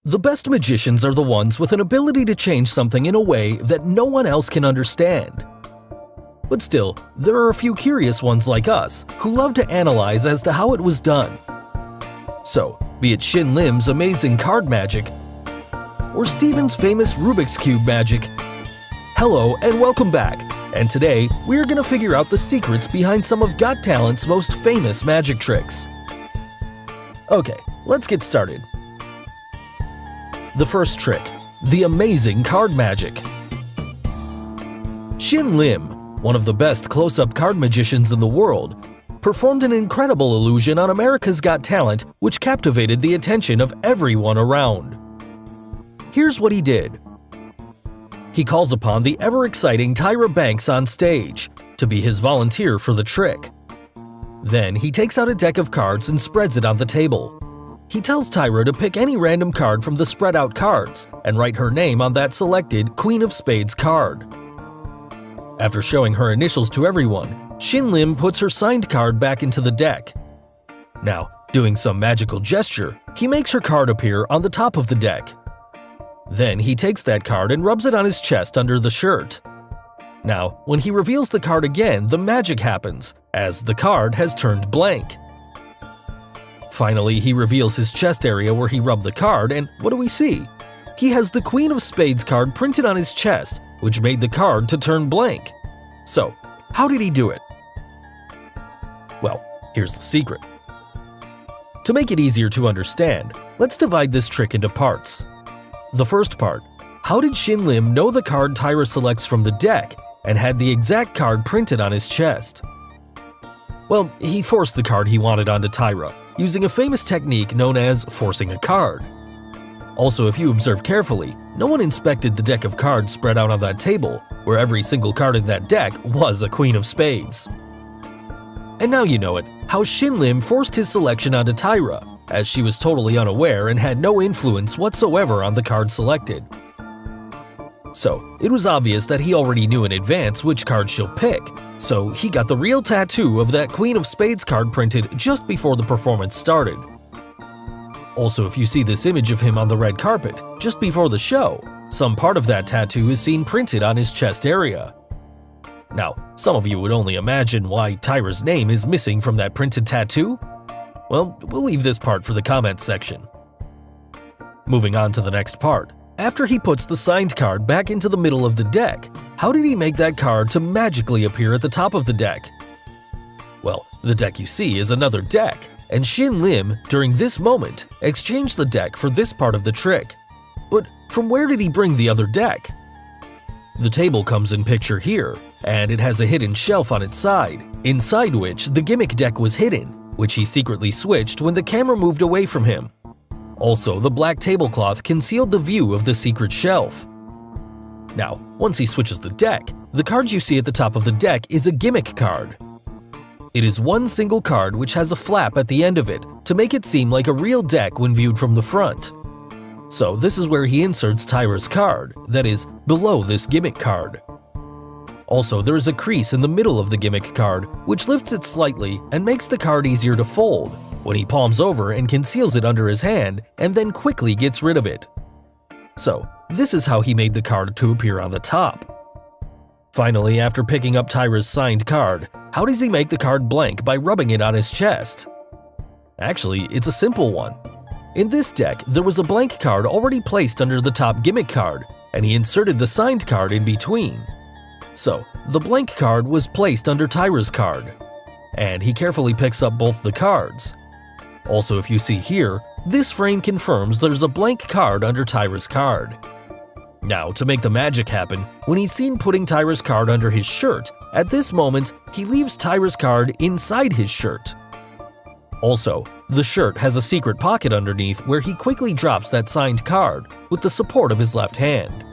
The best magicians are the ones with an ability to change something in a way that no one else can understand. But still, there are a few curious ones like us who love to analyze as to how it was done. So, be it Shin Lim's amazing card magic, or Steven's famous Rubik's Cube magic. Hello and welcome back, and today we are going to figure out the secrets behind some of Got Talent's most famous magic tricks. Okay, let's get started. The first trick, the amazing card magic. Shin Lim, one of the best close-up card magicians in the world, performed an incredible illusion on America's Got Talent which captivated the attention of everyone around. Here's what he did. He calls upon the ever-exciting Tyra Banks on stage to be his volunteer for the trick. Then he takes out a deck of cards and spreads it on the table. He tells Tyra to pick any random card from the spread-out cards and write her name on that selected Queen of Spades card. After showing her initials to everyone, Shin Lim puts her signed card back into the deck. Now, doing some magical gesture, he makes her card appear on the top of the deck. Then he takes that card and rubs it on his chest under the shirt. Now, when he reveals the card again, the magic happens, as the card has turned blank. Finally, he reveals his chest area where he rubbed the card, and what do we see? He has the Queen of Spades card printed on his chest, which made the card to turn blank. So, how did he do it? Well, here's the secret. To make it easier to understand, let's divide this trick into parts. The first part, how did Shin Lim know the card Tyra selects from the deck and had the exact card printed on his chest? Well, he forced the card he wanted onto Tyra, using a famous technique known as forcing a card. Also, if you observe carefully, no one inspected the deck of cards spread out on that table, where every single card in that deck was a Queen of Spades. And now you know it, how Shin Lim forced his selection onto Tyra, as she was totally unaware and had no influence whatsoever on the card selected. So, it was obvious that he already knew in advance which card she'll pick, so he got the real tattoo of that Queen of Spades card printed just before the performance started. Also, if you see this image of him on the red carpet, just before the show, some part of that tattoo is seen printed on his chest area. Now, some of you would only imagine why Tyra's name is missing from that printed tattoo? Well, we'll leave this part for the comments section. Moving on to the next part. After he puts the signed card back into the middle of the deck, how did he make that card to magically appear at the top of the deck? Well, the deck you see is another deck, and Shin Lim, during this moment, exchanged the deck for this part of the trick. But from where did he bring the other deck? The table comes in picture here, and it has a hidden shelf on its side, inside which the gimmick deck was hidden, which he secretly switched when the camera moved away from him. Also, the black tablecloth concealed the view of the secret shelf. Now, once he switches the deck, the card you see at the top of the deck is a gimmick card. It is one single card which has a flap at the end of it to make it seem like a real deck when viewed from the front. So this is where he inserts Tyra's card, that is, below this gimmick card. Also, there is a crease in the middle of the gimmick card, which lifts it slightly and makes the card easier to fold, when he palms over and conceals it under his hand and then quickly gets rid of it. So, this is how he made the card to appear on the top. Finally, after picking up Tyra's signed card, how does he make the card blank by rubbing it on his chest? Actually, it's a simple one. In this deck, there was a blank card already placed under the top gimmick card, and he inserted the signed card in between. So, the blank card was placed under Tyra's card, and he carefully picks up both the cards. Also, if you see here, this frame confirms there's a blank card under Tyra's card. Now, to make the magic happen, when he's seen putting Tyra's card under his shirt, at this moment, he leaves Tyra's card inside his shirt. Also, the shirt has a secret pocket underneath where he quickly drops that signed card with the support of his left hand.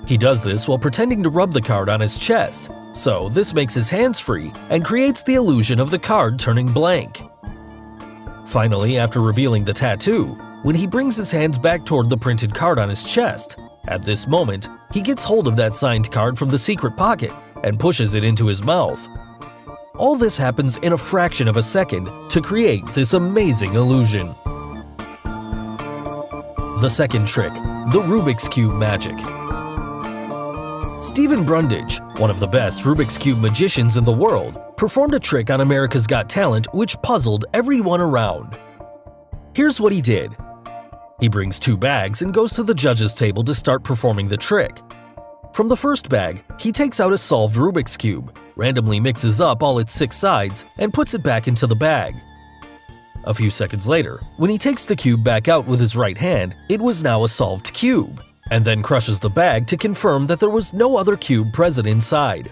He does this while pretending to rub the card on his chest, so this makes his hands free and creates the illusion of the card turning blank. Finally, after revealing the tattoo, when he brings his hands back toward the printed card on his chest, at this moment, he gets hold of that signed card from the secret pocket and pushes it into his mouth. All this happens in a fraction of a second to create this amazing illusion. The second trick, the Rubik's Cube magic. Stephen Brundage, one of the best Rubik's Cube magicians in the world, performed a trick on America's Got Talent which puzzled everyone around. Here's what he did. He brings 2 bags and goes to the judges' table to start performing the trick. From the first bag, he takes out a solved Rubik's Cube, randomly mixes up all its 6 sides, and puts it back into the bag. A few seconds later, when he takes the cube back out with his right hand, it was now a solved cube, and then crushes the bag to confirm that there was no other cube present inside.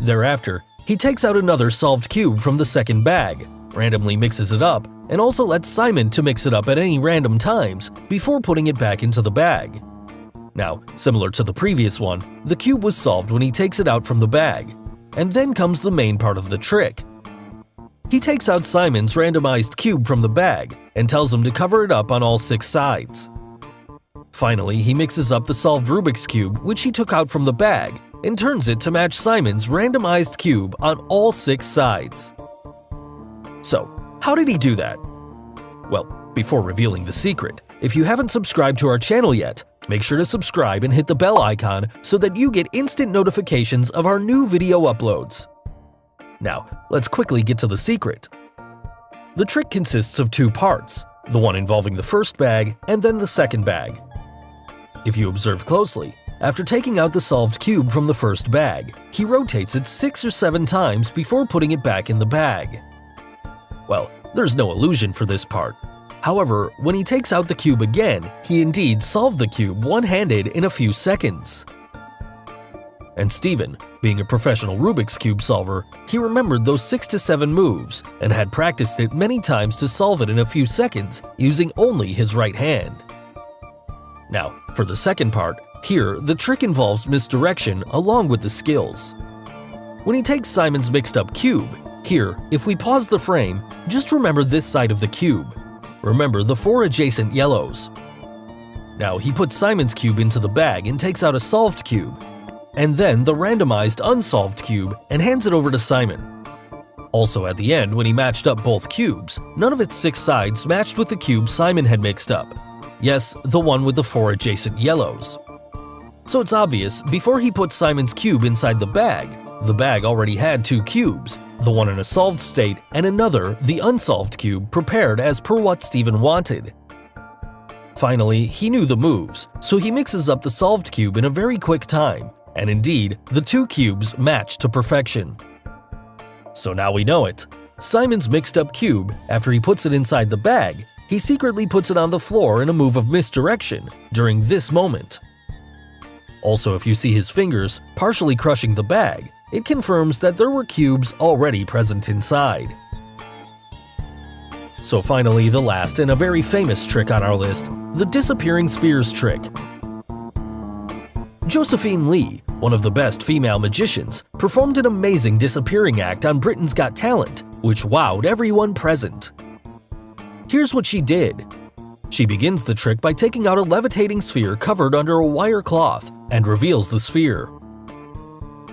Thereafter, he takes out another solved cube from the second bag, randomly mixes it up, and also lets Simon to mix it up at any random times before putting it back into the bag. Now, similar to the previous one, the cube was solved when he takes it out from the bag. And then comes the main part of the trick. He takes out Simon's randomized cube from the bag and tells him to cover it up on all 6 sides. Finally, he mixes up the solved Rubik's Cube, which he took out from the bag, and turns it to match Simon's randomized cube on all 6 sides. So, how did he do that? Well, before revealing the secret, if you haven't subscribed to our channel yet, make sure to subscribe and hit the bell icon so that you get instant notifications of our new video uploads. Now, let's quickly get to the secret. The trick consists of 2 parts, the one involving the first bag and then the second bag. If you observe closely, after taking out the solved cube from the first bag, he rotates it 6 or 7 times before putting it back in the bag. Well, there's no illusion for this part. However, when he takes out the cube again, he indeed solved the cube one-handed in a few seconds. And Stephen, being a professional Rubik's Cube solver, he remembered those 6 to 7 moves and had practiced it many times to solve it in a few seconds using only his right hand. Now, for the second part, here the trick involves misdirection along with the skills. When he takes Simon's mixed up cube, here, if we pause the frame, just remember this side of the cube. Remember the 4 adjacent yellows. Now he puts Simon's cube into the bag and takes out a solved cube, and then the randomized unsolved cube and hands it over to Simon. Also at the end, when he matched up both cubes, none of its 6 sides matched with the cube Simon had mixed up. Yes, the one with the 4 adjacent yellows. So it's obvious, before he put Simon's cube inside the bag already had 2 cubes, the one in a solved state and another, the unsolved cube, prepared as per what Stephen wanted. Finally, he knew the moves, so he mixes up the solved cube in a very quick time, and indeed, the 2 cubes match to perfection. So now we know it. Simon's mixed up cube, after he puts it inside the bag, he secretly puts it on the floor in a move of misdirection during this moment. Also, if you see his fingers partially crushing the bag, it confirms that there were cubes already present inside. So finally, the last and a very famous trick on our list, the disappearing spheres trick. Josephine Lee, one of the best female magicians, performed an amazing disappearing act on Britain's Got Talent, which wowed everyone present. Here's what she did. She begins the trick by taking out a levitating sphere covered under a wire cloth and reveals the sphere.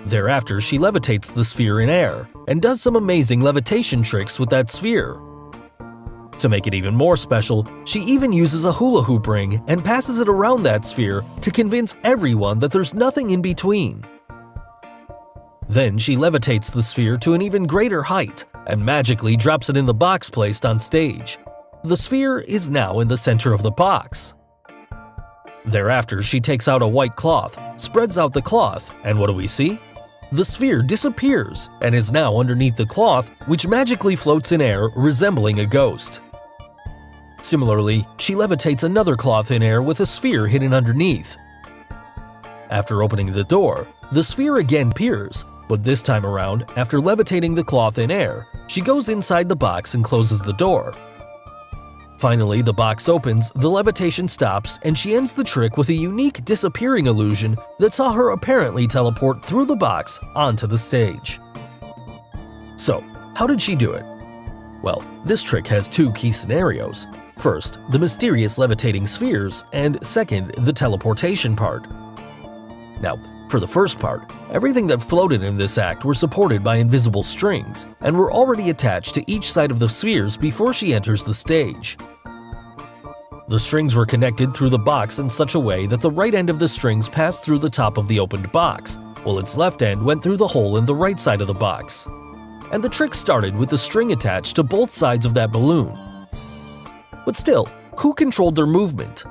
Thereafter, she levitates the sphere in air and does some amazing levitation tricks with that sphere. To make it even more special, she even uses a hula hoop ring and passes it around that sphere to convince everyone that there's nothing in between. Then she levitates the sphere to an even greater height and magically drops it in the box placed on stage. The sphere is now in the center of the box. Thereafter, she takes out a white cloth, spreads out the cloth, and what do we see? The sphere disappears and is now underneath the cloth, which magically floats in air, resembling a ghost. Similarly, she levitates another cloth in air with a sphere hidden underneath. After opening the door, the sphere again appears, but this time around, after levitating the cloth in air, she goes inside the box and closes the door. Finally, the box opens, the levitation stops, and she ends the trick with a unique disappearing illusion that saw her apparently teleport through the box onto the stage. So, how did she do it? Well, this trick has 2 key scenarios. First, the mysterious levitating spheres, and second, the teleportation part. Now, for the first part, everything that floated in this act were supported by invisible strings and were already attached to each side of the spheres before she enters the stage. The strings were connected through the box in such a way that the right end of the strings passed through the top of the opened box, while its left end went through the hole in the right side of the box. And the trick started with the string attached to both sides of that balloon. But still, who controlled their movement?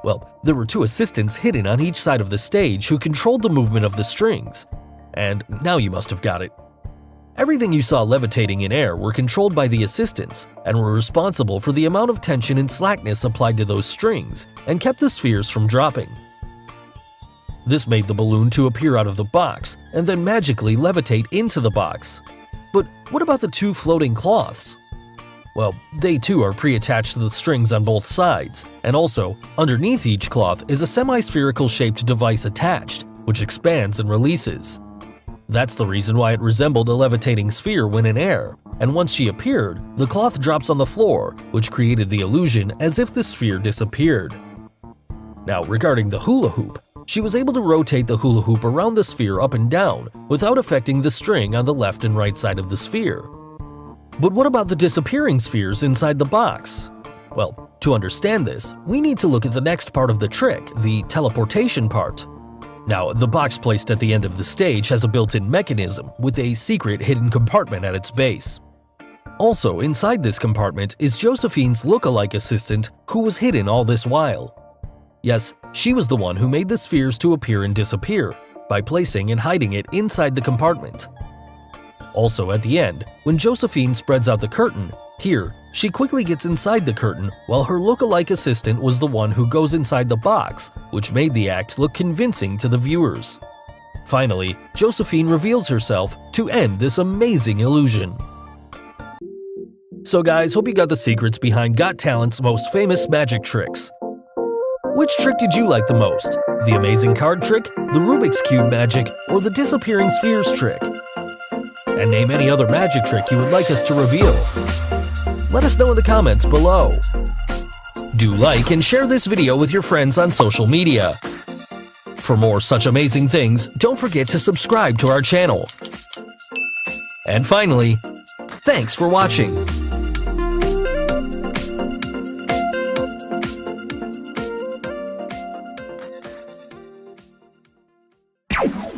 Well, there were 2 assistants hidden on each side of the stage who controlled the movement of the strings. And now you must have got it. Everything you saw levitating in air were controlled by the assistants and were responsible for the amount of tension and slackness applied to those strings and kept the spheres from dropping. This made the balloon to appear out of the box and then magically levitate into the box. But what about the 2 floating cloths? Well, they too are pre-attached to the strings on both sides, and also, underneath each cloth is a semi-spherical shaped device attached, which expands and releases. That's the reason why it resembled a levitating sphere when in air, and once she appeared, the cloth drops on the floor, which created the illusion as if the sphere disappeared. Now, regarding the hula hoop, she was able to rotate the hula hoop around the sphere up and down without affecting the string on the left and right side of the sphere. But what about the disappearing spheres inside the box? Well, to understand this, we need to look at the next part of the trick, the teleportation part. Now, the box placed at the end of the stage has a built-in mechanism with a secret hidden compartment at its base. Also, inside this compartment is Josephine's look-alike assistant who was hidden all this while. Yes, she was the one who made the spheres to appear and disappear by placing and hiding it inside the compartment. Also, at the end, when Josephine spreads out the curtain, here, she quickly gets inside the curtain while her look-alike assistant was the one who goes inside the box, which made the act look convincing to the viewers. Finally, Josephine reveals herself to end this amazing illusion. So guys, hope you got the secrets behind Got Talent's most famous magic tricks. Which trick did you like the most? The amazing card trick, the Rubik's Cube magic, or the disappearing spheres trick? And name any other magic trick you would like us to reveal. Let us know in the comments below. Do like and share this video with your friends on social media. For more such amazing things, don't forget to subscribe to our channel. And finally, thanks for watching.